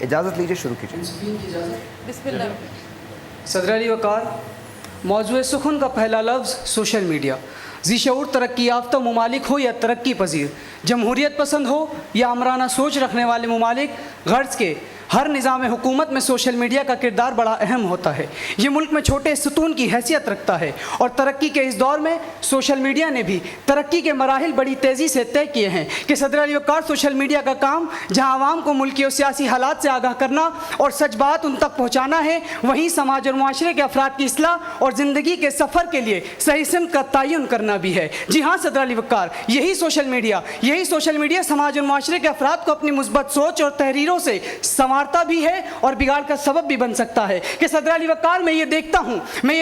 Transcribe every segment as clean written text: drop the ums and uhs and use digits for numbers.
اجازت لیجیے، شروع کیجیے۔ بسم اللہ۔ صدر علی وقار، موضوع سخن کا پہلا لفظ سوشل میڈیا۔ ذی شعور ترقی یافتہ ممالک ہو یا ترقی پذیر، جمہوریت پسند ہو یا آمرانہ سوچ رکھنے والے ممالک، غرض کے ہر نظام حکومت میں سوشل میڈیا کا کردار بڑا اہم ہوتا ہے۔ یہ ملک میں چھوٹے ستون کی حیثیت رکھتا ہے، اور ترقی کے اس دور میں سوشل میڈیا نے بھی ترقی کے مراحل بڑی تیزی سے طے کیے ہیں کہ صدر علی وقار سوشل میڈیا کا کام جہاں عوام کو ملکی اور سیاسی حالات سے آگاہ کرنا اور سچ بات ان تک پہنچانا ہے، وہیں سماج اور معاشرے کے افراد کی اصلاح اور زندگی کے سفر کے لیے صحیح سمت کا تعین کرنا بھی ہے۔ جی ہاں صدر علی وقار، یہی سوشل میڈیا سماج اور معاشرے کے افراد کو اپنی مثبت سوچ اور تحریروں سے سنوارتا بھی ہے اور بگاڑ کا سبب بھی بن سکتا ہے۔ کہ صدر علی وقار، میں یہ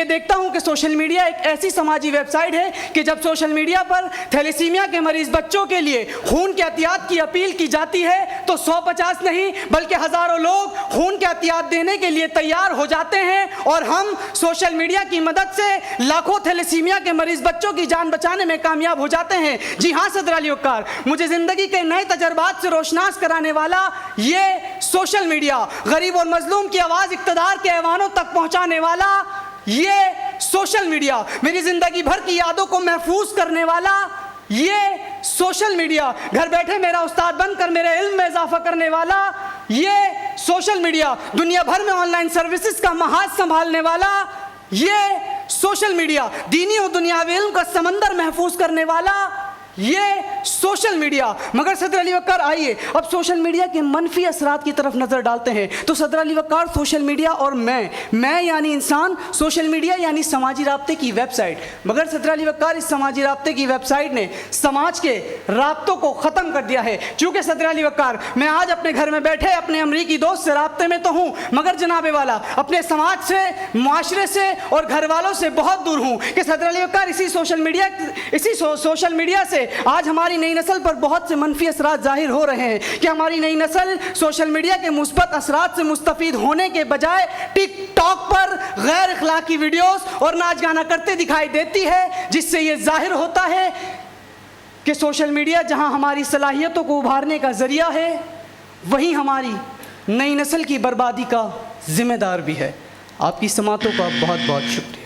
دیکھتا ہوں کہ سوشل میڈیا ایک ایسی سماجی ویب سائٹ ہے کہ جب سوشل میڈیا پر تھیلیسیمیا کے مریض بچوں کے لیے خون کے عطیات کی اپیل کی جاتی ہے تو 150 نہیں بلکہ ہزاروں لوگ خون کے عطیات دینے کے لیے تیار ہو جاتے ہیں، اور ہم سوشل میڈیا کی مدد سے لاکھوں تھیلیسیمیا کے مریض بچوں کی جان بچانے میں کامیاب ہو جاتے ہیں۔ جی ہاں صدر علی وقار، مجھے زندگی کے نئے تجربات سے روشناس کرانے والا یہ سوشل میڈیا، غریب اور مظلوم کی آواز اقتدار کے ایوانوں تک پہنچانے والا یہ سوشل میڈیا، میری زندگی بھر کی یادوں کو محفوظ کرنے والا یہ سوشل میڈیا، گھر بیٹھے میرا استاد بن کر میرے علم میں اضافہ کرنے والا یہ سوشل میڈیا، دنیا بھر میں آن لائن سروسز کا محاذ سنبھالنے والا یہ سوشل میڈیا، دینی اور دنیاوی علم کا سمندر محفوظ کرنے والا یہ سوشل میڈیا۔ مگر صدر علی وقار، آئیے اب سوشل میڈیا کے منفی اثرات کی طرف نظر ڈالتے ہیں۔ تو صدر علی وقار، سوشل میڈیا اور میں یعنی انسان، سوشل میڈیا یعنی سماجی رابطے کی ویب سائٹ۔ مگر صدر علی وقار، اس سماجی رابطے کی ویب سائٹ نے سماج کے رابطوں کو ختم کر دیا ہے۔ چونکہ صدر علی وقار، میں آج اپنے گھر میں بیٹھے اپنے امریکی دوست سے رابطے میں تو ہوں، مگر جناب والا اپنے سماج سے، معاشرے سے اور گھر والوں سے بہت دور ہوں۔ کہ صدر علی وقار، اسی سوشل میڈیا سے آج ہماری نئی نسل پر بہت سے منفی اثرات ظاہر ہو رہے ہیں کہ ہماری نئی نسل سوشل میڈیا کے مثبت اثرات سے مستفید ہونے کے بجائے ٹک ٹاک پر غیر اخلاقی ویڈیوز اور ناچ گانا کرتے دکھائی دیتی ہے، جس سے یہ ظاہر ہوتا ہے کہ سوشل میڈیا جہاں ہماری صلاحیتوں کو ابھارنے کا ذریعہ ہے، وہیں ہماری نئی نسل کی بربادی کا ذمہ دار بھی ہے۔ آپ کی سماعتوں کا بہت بہت شکریہ۔